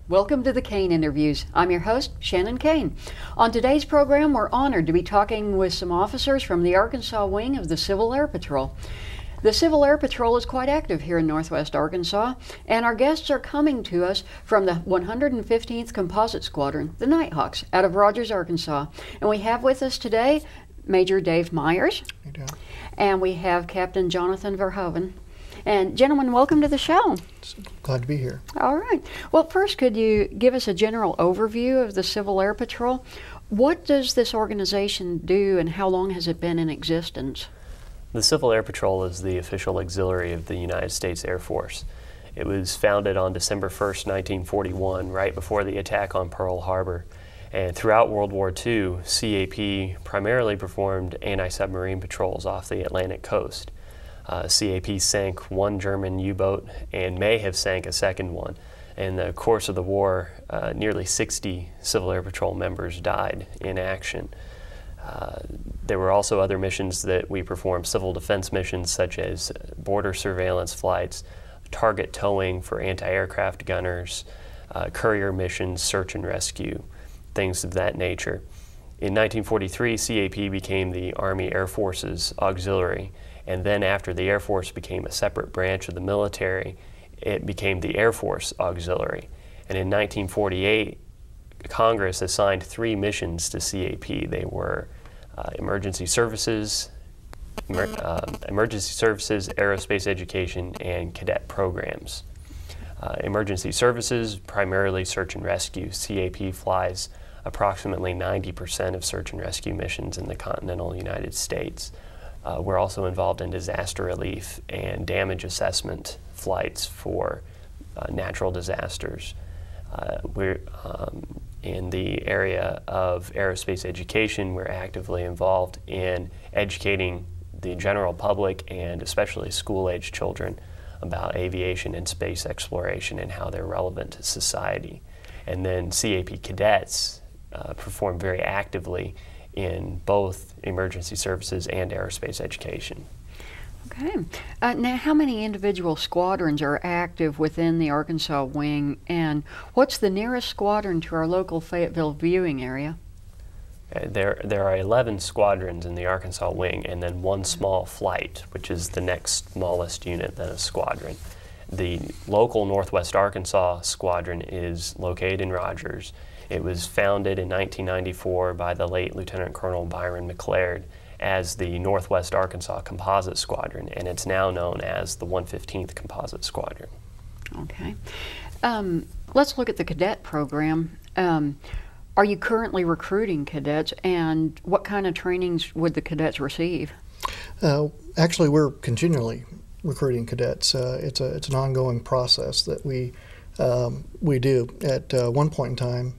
Welcome to the Kane Interviews. I'm your host, Shannon Kane. On today's program, we're honored to be talking with some officers from the Arkansas wing of the Civil Air Patrol. The Civil Air Patrol is quite active here in Northwest Arkansas, and our guests are coming to us from the 115th Composite Squadron, the Nighthawks, out of Rogers, Arkansas. And we have with us today Major Dave Myers, and we have Captain Jonathan Verhoeven. And gentlemen, welcome to the show. Glad to be here. All right. Well, first, could you give us a general overview of the Civil Air Patrol? What does this organization do, and how long has it been in existence? The Civil Air Patrol is the official auxiliary of the United States Air Force. It was founded on December 1st, 1941, right before the attack on Pearl Harbor. And throughout World War II, CAP primarily performed anti-submarine patrols off the Atlantic coast. CAP sank one German U-boat and may have sank a second one. In the course of the war, nearly 60 Civil Air Patrol members died in action. There were also other missions that we performed, civil defense missions such as border surveillance flights, target towing for anti-aircraft gunners, courier missions, search and rescue, things of that nature. In 1943, CAP became the Army Air Force's auxiliary. And then after the Air Force became a separate branch of the military, it became the Air Force Auxiliary. And in 1948, Congress assigned 3 missions to CAP. They were emergency services, aerospace education, and cadet programs. Emergency services, primarily search and rescue. CAP flies approximately 90% of search and rescue missions in the continental United States. We're also involved in disaster relief and damage assessment flights for natural disasters. We're in the area of aerospace education. We're actively involved in educating the general public and especially school-age children about aviation and space exploration and how they're relevant to society. And then CAP cadets perform very actively in both emergency services and aerospace education. Okay. Now, how many individual squadrons are active within the Arkansas wing, and what's the nearest squadron to our local Fayetteville viewing area? There are 11 squadrons in the Arkansas wing, and then one small flight, which is the next smallest unit than a squadron. The local Northwest Arkansas squadron is located in Rogers. It was founded in 1994 by the late Lieutenant Colonel Byron McLaird as the Northwest Arkansas Composite Squadron, and it's now known as the 115th Composite Squadron. Okay. Let's look at the cadet program. Are you currently recruiting cadets, and what kind of trainings would the cadets receive? Actually, we're continually recruiting cadets. It's an ongoing process that we do. At one point in time,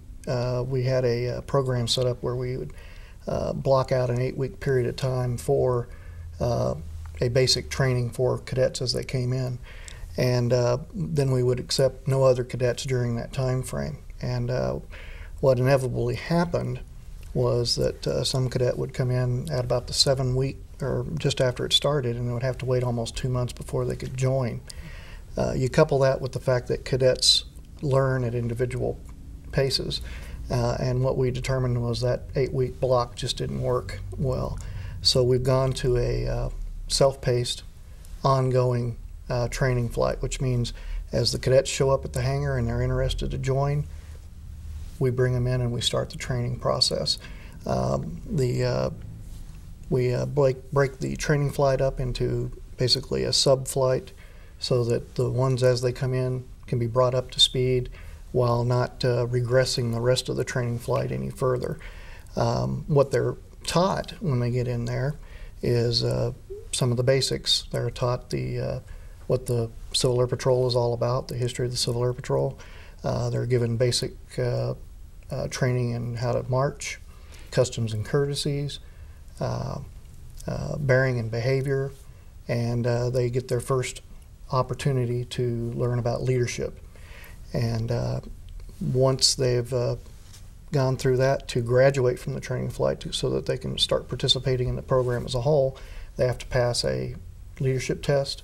we had a program set up where we would block out an 8-week period of time for a basic training for cadets as they came in, and then we would accept no other cadets during that time frame. And what inevitably happened was that some cadet would come in at about the 7-week or just after it started, and they would have to wait almost 2 months before they could join. You couple that with the fact that cadets learn at individual paces, and what we determined was that 8-week block just didn't work well. So we've gone to a self-paced, ongoing training flight, which means as the cadets show up at the hangar and they're interested to join, we bring them in and we start the training process. We break the training flight up into basically a sub-flight so that the ones as they come in can be brought up to speed while not regressing the rest of the training flight any further. What they're taught when they get in there is some of the basics. They're taught what the Civil Air Patrol is all about, the history of the Civil Air Patrol. They're given basic training in how to march, customs and courtesies, bearing and behavior, and they get their first opportunity to learn about leadership. And once they've gone through that, to graduate from the training flight so that they can start participating in the program as a whole, they have to pass a leadership test,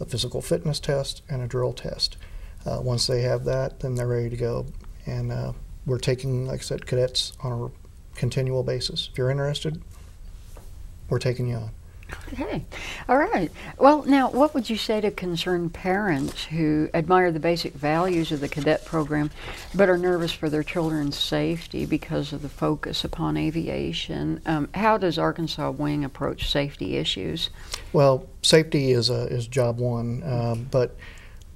a physical fitness test, and a drill test. Once they have that, then they're ready to go And we're taking, like I said, cadets on a continual basis. If you're interested, we're taking you on. Okay. All right. Well, now, what would you say to concerned parents who admire the basic values of the cadet program but are nervous for their children's safety because of the focus upon aviation? How does Arkansas Wing approach safety issues? Well, safety is job one, but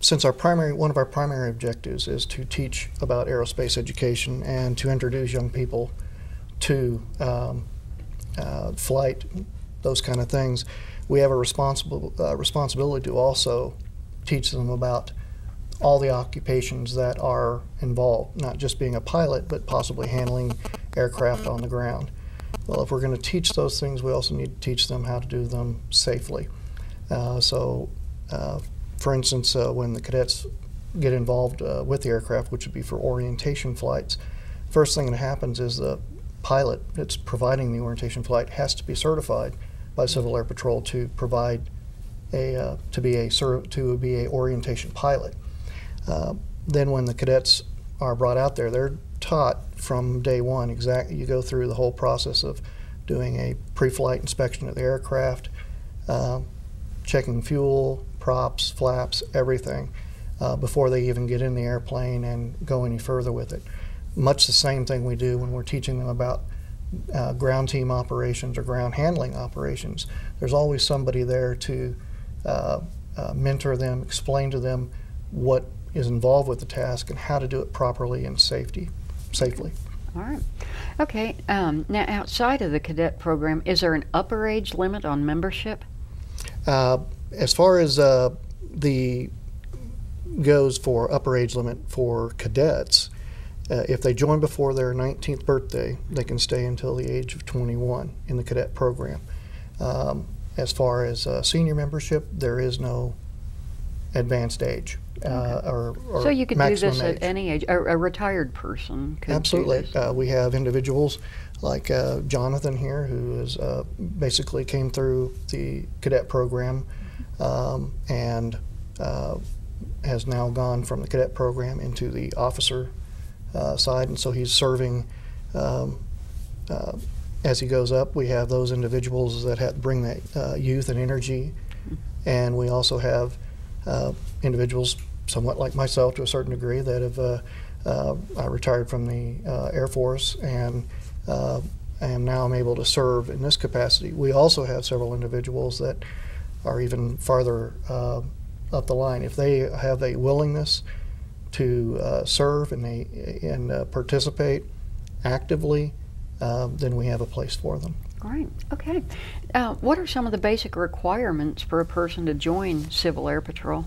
since one of our primary objectives is to teach about aerospace education and to introduce young people to flight, those kind of things, we have a responsibility to also teach them about all the occupations that are involved, not just being a pilot, but possibly handling aircraft on the ground. Well, if we're going to teach those things, we also need to teach them how to do them safely. For instance, when the cadets get involved with the aircraft, which would be for orientation flights, first thing that happens is the pilot that's providing the orientation flight has to be certified by Civil Air Patrol to provide to be a orientation pilot. Then when the cadets are brought out there, they're taught from day one exactly. You go through the whole process of doing a pre-flight inspection of the aircraft, checking fuel, props, flaps, everything before they even get in the airplane and go any further with it. Much the same thing we do when we're teaching them about ground team operations or ground handling operations. There's always somebody there to mentor them, explain to them what is involved with the task and how to do it properly and safely. All right. Okay. Now, outside of the cadet program, is there an upper age limit on membership? As far as the goes for upper age limit for cadets, if they join before their 19th birthday, they can stay until the age of 21 in the cadet program. As far as senior membership, there is no advanced age or so you could do this age. at any age. A retired person could Absolutely. do this. We have individuals like Jonathan here, who is basically came through the cadet program and has now gone from the cadet program into the officer side, and so he's serving as he goes up. We have those individuals that bring that youth and energy, and we also have individuals somewhat like myself to a certain degree that have I retired from the Air Force and now I'm able to serve in this capacity. We also have several individuals that are even farther up the line. If they have a willingness to serve and participate actively, then we have a place for them. Great. Okay. What are some of the basic requirements for a person to join Civil Air Patrol?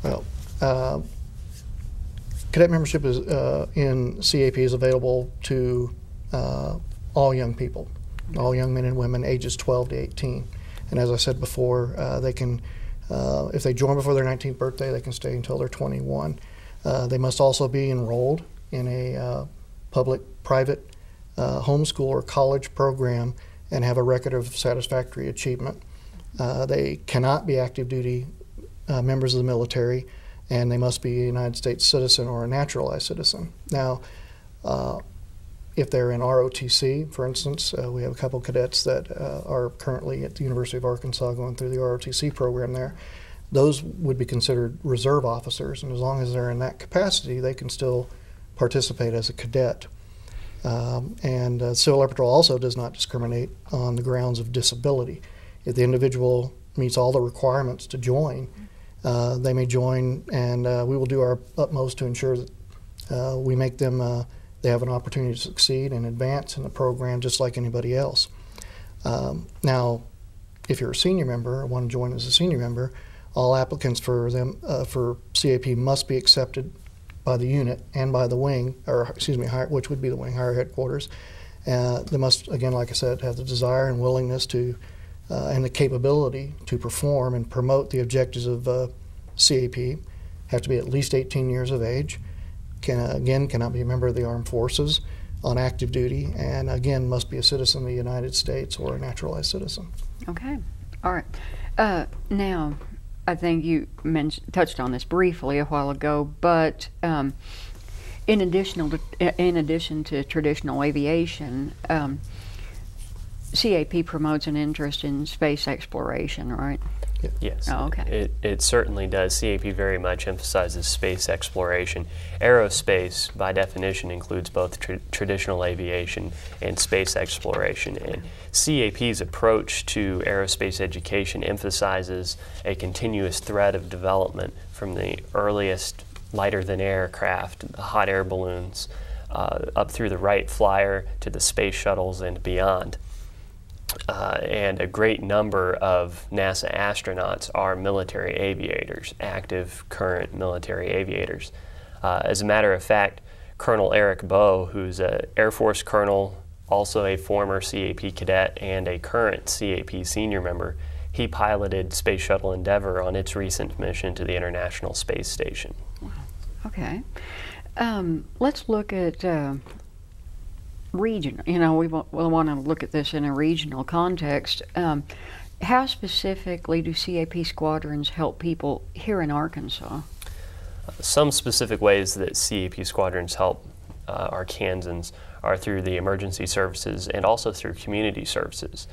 Well, cadet membership is in CAP is available to all young people, all young men and women ages 12 to 18. And as I said before, they can, if they join before their 19th birthday, they can stay until they're 21. They must also be enrolled in a public-private homeschool or college program and have a record of satisfactory achievement. They cannot be active duty members of the military, and they must be a United States citizen or a naturalized citizen. Now, if they're in ROTC, for instance, we have a couple cadets that are currently at the University of Arkansas going through the ROTC program there. Those would be considered reserve officers, and as long as they're in that capacity, they can still participate as a cadet. Civil Air Patrol also does not discriminate on the grounds of disability. If the individual meets all the requirements to join, they may join, and we will do our utmost to ensure that we make them they have an opportunity to succeed and advance in the program just like anybody else. Now, if you're a senior member or want to join as a senior member, all applicants for them for CAP must be accepted by the unit and by the wing, or excuse me, which would be the wing higher headquarters. They must, again, like I said, have the desire and willingness to and the capability to perform and promote the objectives of CAP. Have to be at least 18 years of age. Cannot be a member of the armed forces on active duty, and again, must be a citizen of the United States or a naturalized citizen. Okay. All right. Now, I think you touched on this briefly a while ago, but in addition to traditional aviation, CAP promotes an interest in space exploration, right? Yes. Oh, okay. It certainly does. CAP very much emphasizes space exploration. Aerospace, by definition, includes both traditional aviation and space exploration. And CAP's approach to aerospace education emphasizes a continuous thread of development from the earliest lighter-than-air craft, the hot air balloons, up through the Wright Flyer to the space shuttles and beyond. And a great number of NASA astronauts are military aviators, active, current military aviators. As a matter of fact, Colonel Eric Bowe, who's an Air Force colonel, also a former CAP cadet and a current CAP senior member, he piloted Space Shuttle Endeavour on its recent mission to the International Space Station. Wow. Okay. Let's look at region. You know, we'll want to look at this in a regional context. How specifically do CAP squadrons help people here in Arkansas? Some specific ways that CAP squadrons help Arkansans are through the emergency services and also through community services.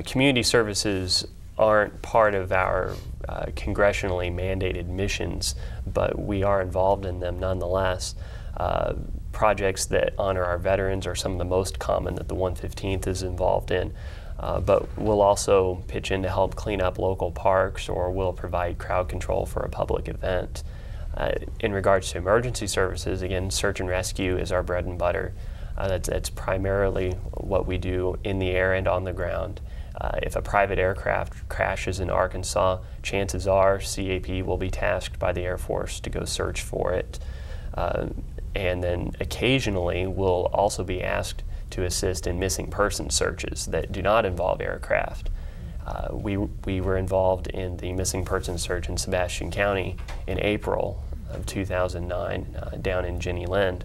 Community services aren't part of our congressionally mandated missions, but we are involved in them nonetheless. Projects that honor our veterans are some of the most common that the 115th is involved in, but we'll also pitch in to help clean up local parks, or we'll provide crowd control for a public event. In regards to emergency services, again, search and rescue is our bread and butter. That's primarily what we do in the air and on the ground. If a private aircraft crashes in Arkansas, chances are CAP will be tasked by the Air Force to go search for it. And then occasionally we'll also be asked to assist in missing person searches that do not involve aircraft. We were involved in the missing person search in Sebastian County in April of 2009 down in Jenny Lind.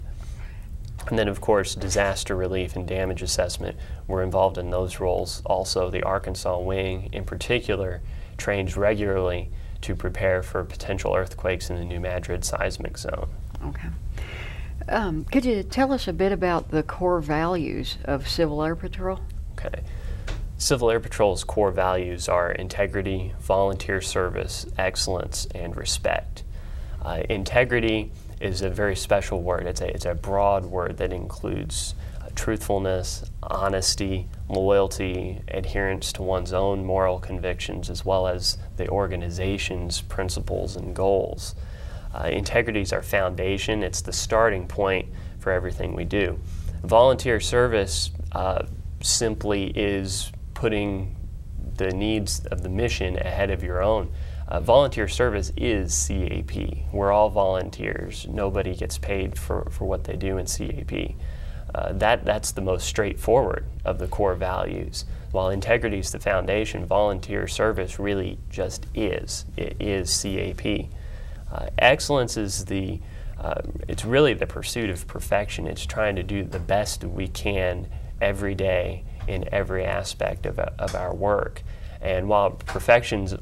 And then, of course, disaster relief and damage assessment. We're involved in those roles. Also, the Arkansas Wing, in particular, trains regularly to prepare for potential earthquakes in the New Madrid seismic zone. Okay. Could you tell us a bit about the core values of Civil Air Patrol? Okay. Civil Air Patrol's core values are integrity, volunteer service, excellence, and respect. Integrity is a very special word. It's a broad word that includes truthfulness, honesty, loyalty, adherence to one's own moral convictions, as well as the organization's principles and goals. Integrity is our foundation. It's the starting point for everything we do. Volunteer service simply is putting the needs of the mission ahead of your own. Volunteer service is CAP. We're all volunteers. Nobody gets paid for what they do in CAP. That's the most straightforward of the core values. While integrity is the foundation, volunteer service really just is. It is CAP. Excellence is it's really the pursuit of perfection. It's trying to do the best we can every day in every aspect of our work. And while perfection's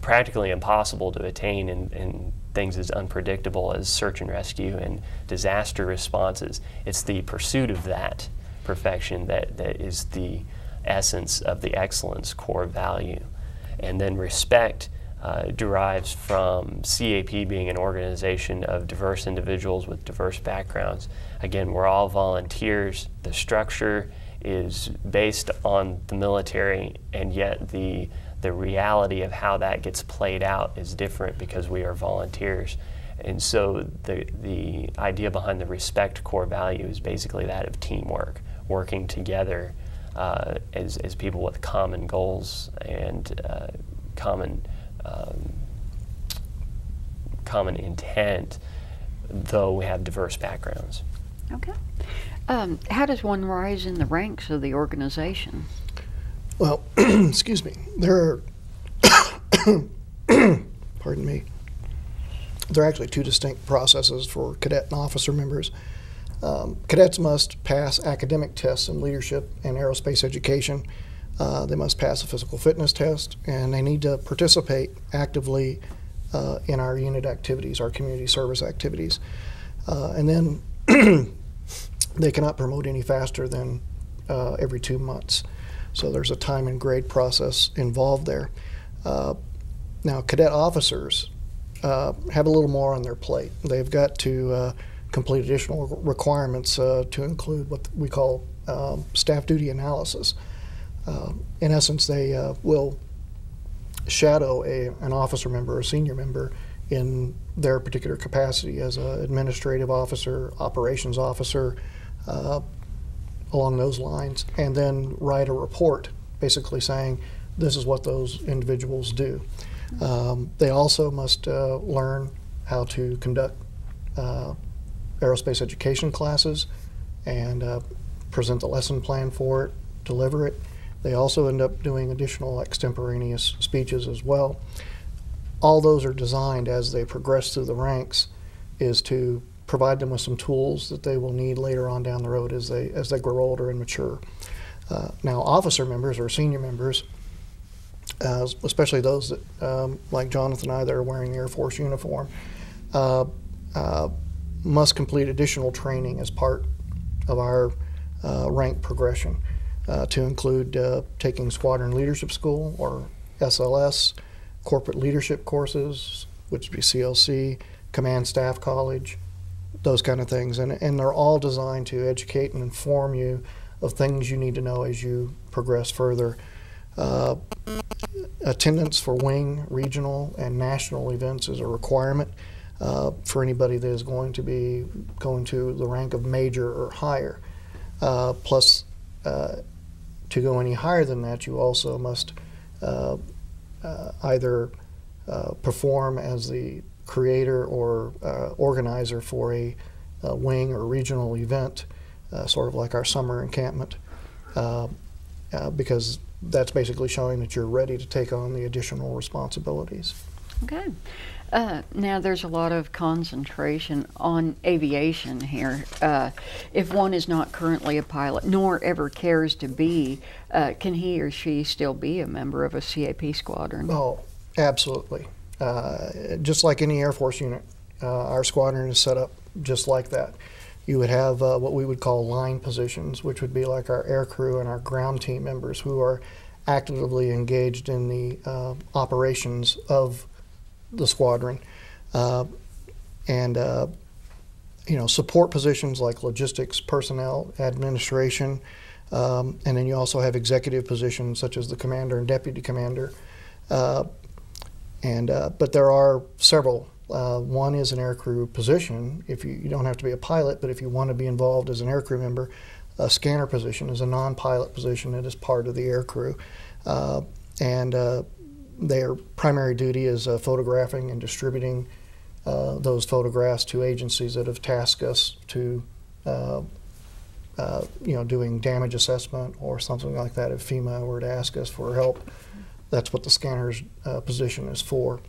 practically impossible to attain in things as unpredictable as search and rescue and disaster responses, it's the pursuit of that perfection that is the essence of the excellence core value. And then respect derives from CAP being an organization of diverse individuals with diverse backgrounds. Again, we're all volunteers. The structure is based on the military, and yet the reality of how that gets played out is different because we are volunteers. And so the idea behind the respect core value is basically that of teamwork, working together as people with common goals and common intent, though we have diverse backgrounds. Okay. How does one rise in the ranks of the organization? Well, excuse me, there are, pardon me, there are actually two distinct processes for cadet and officer members. Cadets must pass academic tests in leadership and aerospace education. They must pass a physical fitness test, and they need to participate actively in our unit activities, our community service activities. And then they cannot promote any faster than every 2 months. So there's a time and grade process involved there. Now, cadet officers have a little more on their plate. They've got to complete additional requirements to include what we call staff duty analysis. In essence, they will shadow an officer member or senior member in their particular capacity as an administrative officer, operations officer, along those lines, and then write a report basically saying this is what those individuals do. They also must learn how to conduct aerospace education classes and present the lesson plan for it, deliver it. They also end up doing additional extemporaneous speeches as well. All those are designed as they progress through the ranks is to provide them with some tools that they will need later on down the road as they grow older and mature. Now, officer members or senior members, especially those that, like Jonathan and I, that are wearing the Air Force uniform, must complete additional training as part of our rank progression, to include taking Squadron Leadership School, or SLS, corporate leadership courses, which would be CLC, Command Staff College, those kind of things. And they're all designed to educate and inform you of things you need to know as you progress further. Attendance for wing, regional, and national events is a requirement for anybody that is going to be going to the rank of major or higher. Plus, to go any higher than that, you also must either perform as the creator or organizer for a wing or regional event, sort of like our summer encampment, because that's basically showing that you're ready to take on the additional responsibilities. Okay. Now there's a lot of concentration on aviation here. If one is not currently a pilot, nor ever cares to be, can he or she still be a member of a CAP squadron? Oh, absolutely. Just like any Air Force unit, our squadron is set up just like that. You would have what we would call line positions, which would be like our air crew and our ground team members who are actively engaged in the operations of the squadron, and support positions like logistics, personnel, administration, and then you also have executive positions such as the commander and deputy commander. But there are several. One is an aircrew position. If you don't have to be a pilot, but if you want to be involved as an aircrew member, a scanner position is a non-pilot position that is part of the aircrew, their primary duty is photographing and distributing those photographs to agencies that have tasked us to, doing damage assessment or something like that. If FEMA were to ask us for help, that's what the scanner's position is for.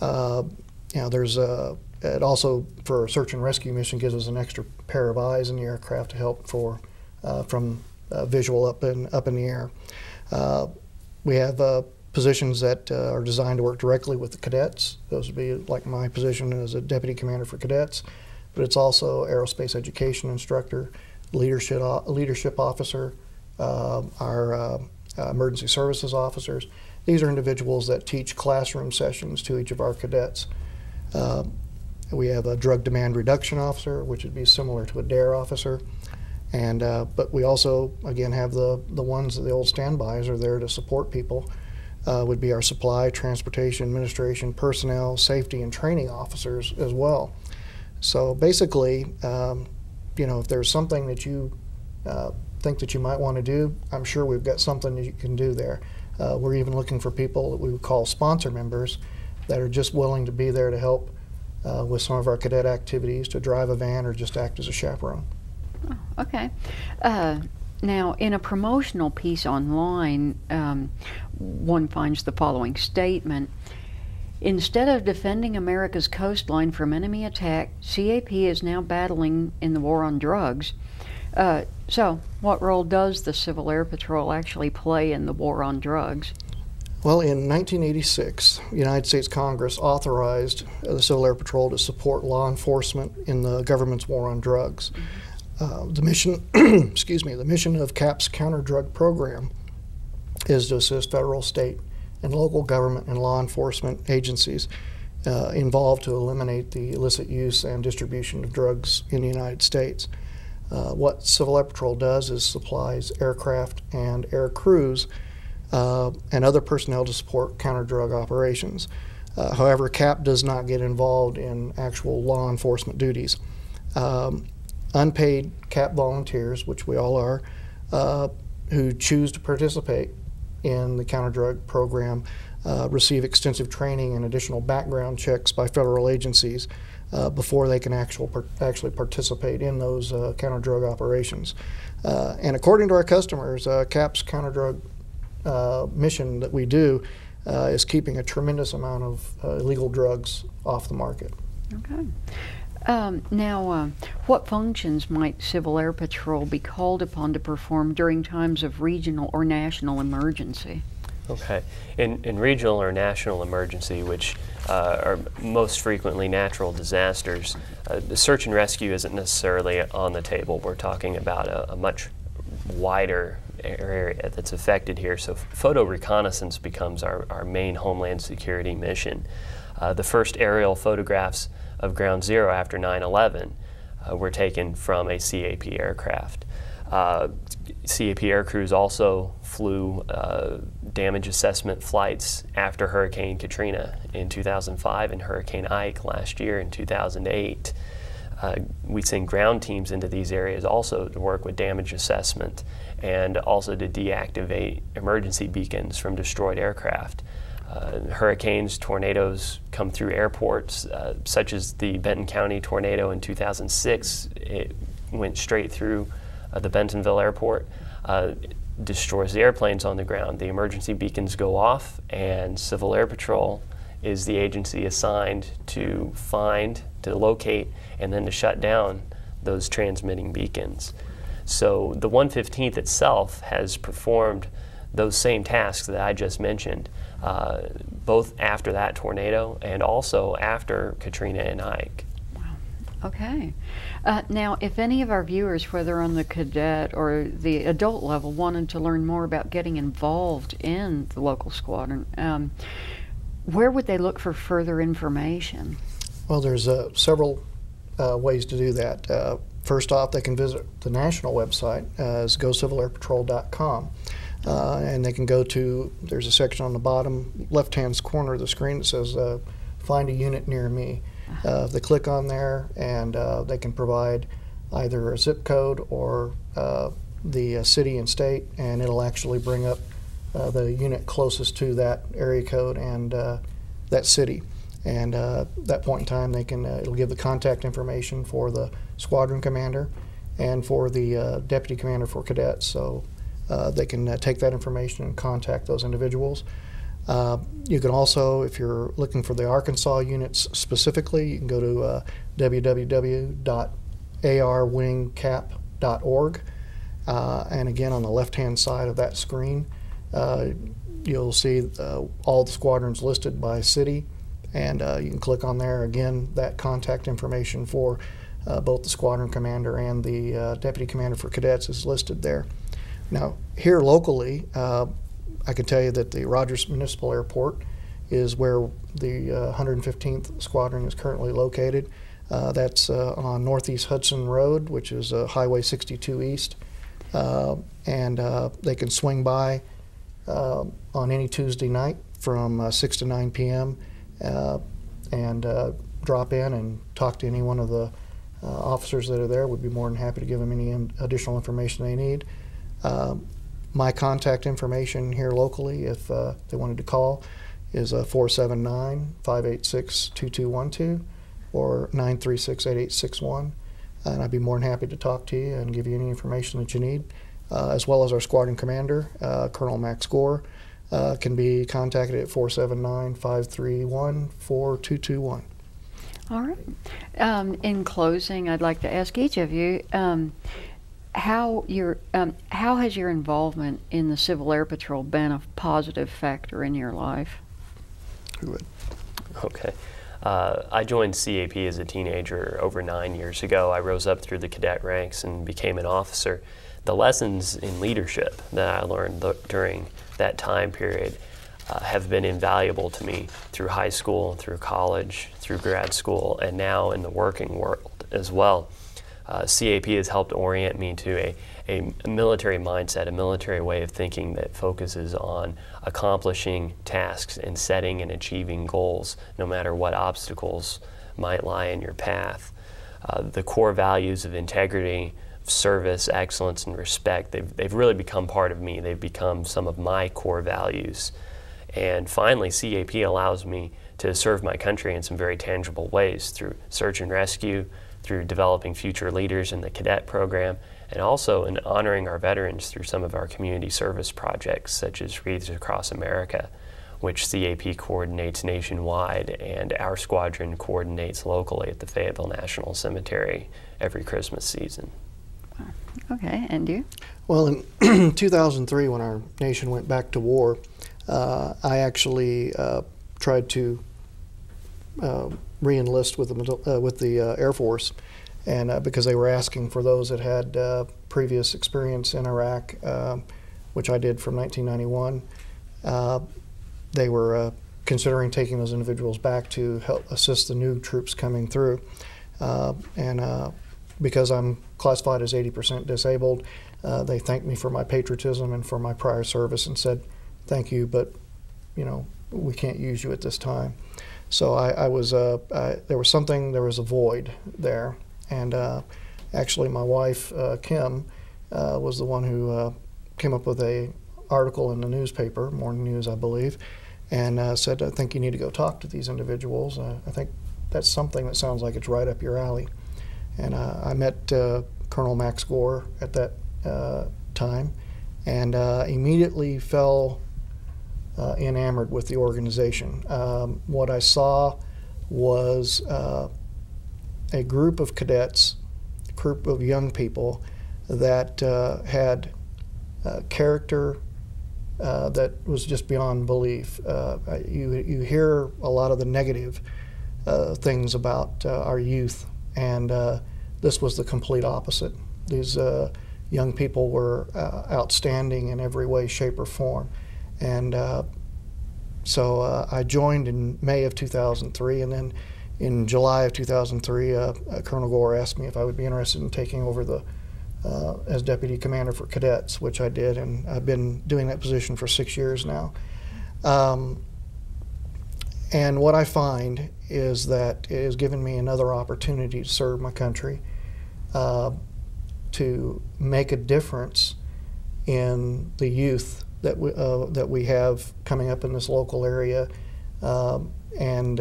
There's it also, for a search and rescue mission, gives us an extra pair of eyes in the aircraft to help from visual up in the air. We have positions that are designed to work directly with the cadets. Those would be like my position as a deputy commander for cadets, but it's also aerospace education instructor, leadership officer, our emergency services officers. These are individuals that teach classroom sessions to each of our cadets. We have a drug demand reduction officer, which would be similar to a DARE officer. And but we also, again, have the ones that the old standbys are there to support people. Would be our supply, transportation, administration, personnel, safety, and training officers as well. So basically, if there's something that you think that you might want to do, I'm sure we've got something that you can do there. We're even looking for people that we would call sponsor members that are just willing to be there to help with some of our cadet activities, to drive a van or just act as a chaperone. Oh, okay. Now, in a promotional piece online, one finds the following statement. Instead of defending America's coastline from enemy attack, CAP is now battling in the war on drugs. So, what role does the Civil Air Patrol actually play in the war on drugs? Well, in 1986, the United States Congress authorized the Civil Air Patrol to support law enforcement in the government's war on drugs. The mission, the mission of CAP's counter-drug program is to assist federal, state, and local government and law enforcement agencies involved to eliminate the illicit use and distribution of drugs in the United States. What Civil Air Patrol does is supplies aircraft and air crews and other personnel to support counter-drug operations. However, CAP does not get involved in actual law enforcement duties. Unpaid CAP volunteers, which we all are, who choose to participate in the counter-drug program receive extensive training and additional background checks by federal agencies before they can actually participate in those counter-drug operations. And according to our customers, CAP's counter-drug mission that we do is keeping a tremendous amount of illegal drugs off the market. Okay. Now, what functions might Civil Air Patrol be called upon to perform during times of regional or national emergency? Okay. In regional or national emergency, which are most frequently natural disasters, the search and rescue isn't necessarily on the table. We're talking about a much wider area that's affected here. So photo reconnaissance becomes our main homeland security mission. The first aerial photographs of Ground Zero after 9/11 were taken from a CAP aircraft. CAP air crews also flew damage assessment flights after Hurricane Katrina in 2005 and Hurricane Ike last year in 2008. We send ground teams into these areas also to work with damage assessment and also to deactivate emergency beacons from destroyed aircraft. Hurricanes, tornadoes come through airports, such as the Benton County tornado in 2006. It went straight through the Bentonville airport, destroys the airplanes on the ground. The emergency beacons go off, and Civil Air Patrol is the agency assigned to find, to locate, and then to shut down those transmitting beacons. So the 115th itself has performed those same tasks that I just mentioned, both after that tornado and also after Katrina and Ike. Wow. Okay. Now, if any of our viewers, whether on the cadet or the adult level, wanted to learn more about getting involved in the local squadron, where would they look for further information? Well, there's several ways to do that. First off, they can visit the national website, is gocivilairpatrol.com. And they can go to, there's a section on the bottom left-hand corner of the screen that says find a unit near me. If they click on there, and they can provide either a zip code or the city and state, and it'll actually bring up the unit closest to that area code and that city. And at that point in time, they can it'll give the contact information for the squadron commander and for the deputy commander for cadets. So they can take that information and contact those individuals. You can also, if you're looking for the Arkansas units specifically, you can go to www.arwingcap.org. And again, on the left-hand side of that screen, you'll see all the squadrons listed by city. And you can click on there. Again, that contact information for both the squadron commander and the deputy commander for cadets is listed there. Now, here locally, I can tell you that the Rogers Municipal Airport is where the 115th Squadron is currently located. That's on Northeast Hudson Road, which is Highway 62 East. And they can swing by on any Tuesday night from 6 to 9 p.m. And drop in and talk to any one of the officers that are there. We'd be more than happy to give them any additional information they need. My contact information here locally, if they wanted to call, is 479-586-2212 or 936-8861. And I'd be more than happy to talk to you and give you any information that you need, as well as our squadron commander, Colonel Max Gore, can be contacted at 479-531-4221. All right. In closing, I'd like to ask each of you, how has your involvement in the Civil Air Patrol been a positive factor in your life? Who would? Okay. I joined CAP as a teenager over 9 years ago. I rose up through the cadet ranks and became an officer. The lessons in leadership that I learned during that time period have been invaluable to me through high school, through college, through grad school, and now in the working world as well. CAP has helped orient me to a military mindset, a military way of thinking that focuses on accomplishing tasks and setting and achieving goals, no matter what obstacles might lie in your path. The core values of integrity, service, excellence, and respect, they've really become part of me. They've become some of my core values. And finally, CAP allows me to serve my country in some very tangible ways through search and rescue, through developing future leaders in the cadet program, and also in honoring our veterans through some of our community service projects, such as Wreaths Across America, which CAP coordinates nationwide, and our squadron coordinates locally at the Fayetteville National Cemetery every Christmas season. Okay, and you? Well, in 2003, when our nation went back to war, I actually tried to re-enlist with the Air Force, and because they were asking for those that had previous experience in Iraq, which I did from 1991. They were considering taking those individuals back to help assist the new troops coming through, and because I'm classified as 80% disabled, they thanked me for my patriotism and for my prior service and said, "Thank you, but we can't use you at this time." So there was a void there, and actually my wife, Kim, was the one who came up with a article in the newspaper, Morning News, I believe, and said, "I think you need to go talk to these individuals. I think that's something that sounds like it's right up your alley." And I met Colonel Max Gore at that time, and immediately fell enamored with the organization. What I saw was a group of cadets, a group of young people that had character that was just beyond belief. You hear a lot of the negative things about our youth, and this was the complete opposite. These young people were outstanding in every way, shape, or form. And so I joined in May of 2003, and then in July of 2003, Colonel Gore asked me if I would be interested in taking over as Deputy Commander for Cadets, which I did, and I've been doing that position for 6 years now. And what I find is that it has given me another opportunity to serve my country, to make a difference in the youth that we have coming up in this local area, and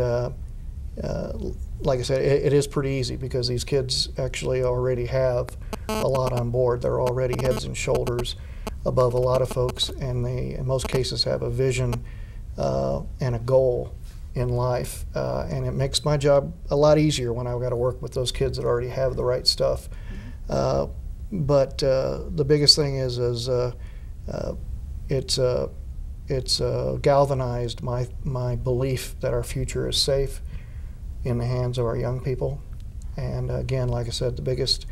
like I said, it is pretty easy because these kids actually already have a lot on board. They're already heads and shoulders above a lot of folks, and they, in most cases, have a vision and a goal in life, and it makes my job a lot easier when I've got to work with those kids that already have the right stuff. But the biggest thing is it's galvanized my belief that our future is safe in the hands of our young people. And again, like I said, the biggest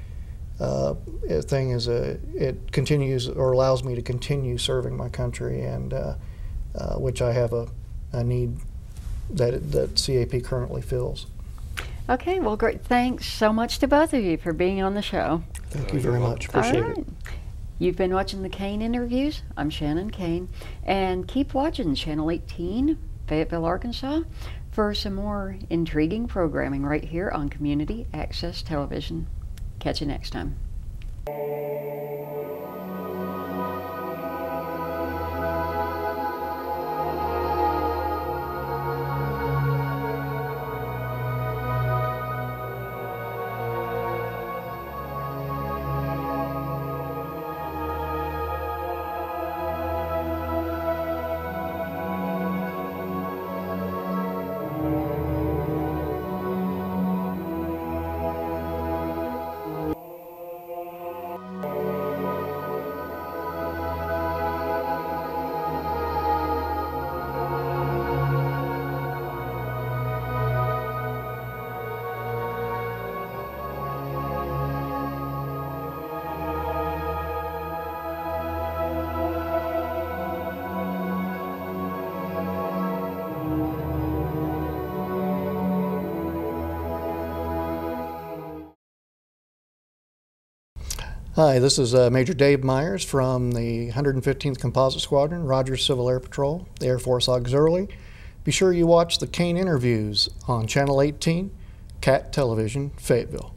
thing is it continues or allows me to continue serving my country, and which I have a need that CAP currently fills. Okay, well, great. Thanks so much to both of you for being on the show. Thank you very much. Appreciate it. You've been watching the Kane Interviews. I'm Shannon Kane, and keep watching Channel 18, Fayetteville, Arkansas, for some more intriguing programming right here on Community Access Television. Catch you next time. Hi, this is Major Dave Myers from the 115th Composite Squadron, Rogers Civil Air Patrol, the Air Force Auxiliary. Be sure you watch the Kane interviews on Channel 18, CAT Television, Fayetteville.